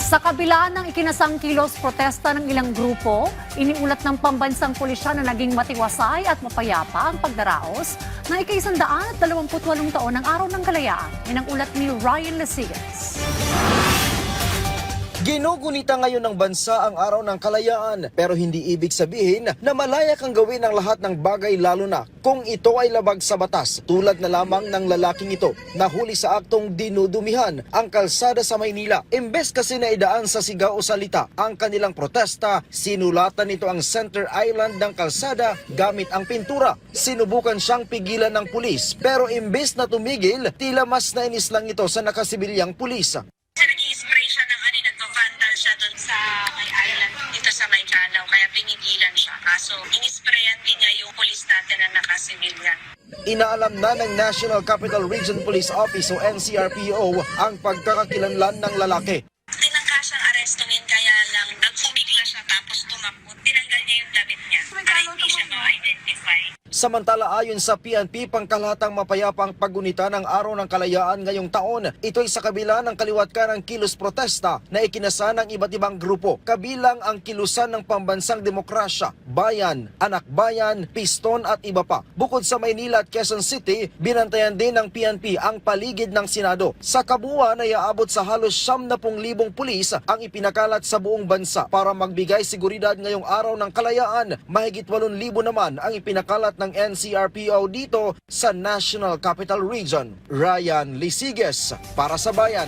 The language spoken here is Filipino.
Sa kabila ng ikinasang kilos protesta ng ilang grupo, iniulat ng pambansang pulisya na naging matiwasay at mapayapa ang pagdaraos na ika-128 taon ng Araw ng Kalayaan. Yan ang ulat ni Ryan Lesigas. Ginugunita ngayon ng bansa ang Araw ng Kalayaan, pero hindi ibig sabihin na malaya kang gawin ang lahat ng bagay, lalo na kung ito ay labag sa batas, tulad na lamang ng lalaking ito na huli sa aktong dinudumihan ang kalsada sa Maynila. Imbes kasi na idaan sa sigaw o salita ang kanilang protesta, sinulatan nito ang center island ng kalsada gamit ang pintura. Sinubukan siyang pigilan ng pulis, pero imbes na tumigil, tila mas nainis lang ito sa nakasibilyang pulis. Nag-i-spray siya ng vandal siya doon sa may island, dito sa may Calaw, kaya pinigilan siya. Kaso, inisprayan din niya yung police natin na nakasibilyan. Inaalam na ng National Capital Region Police Office o NCRPO ang pagkakakilanlan ng lalaki. Tinangka siyang arestuhin, kaya lang nagpumigla siya tapos tumakbo. Tinanggal niya yung damit niya para hindi siya ma-identify. Samantala, ayon sa PNP, pangkalahatang mapayapa ang paggunita ng Araw ng Kalayaan ngayong taon. Ito ay sa kabila ng kaliwat ka ng kilos protesta na ikinasa ng iba't ibang grupo. Kabilang ang kilusan ng Pambansang Demokrasya, Bayan, Anak Bayan, Piston at iba pa. Bukod sa Maynila at Quezon City, binantayan din ng PNP ang paligid ng Senado. Sa kabuuan ay aabot sa halos 70,000 pulis ang ipinakalat sa buong bansa para magbigay seguridad ngayong Araw ng Kalayaan. Mahigit 8,000 naman ang ipinakalat ng NCRPO dito sa National Capital Region. Ryan Lesigas para sa Bayan.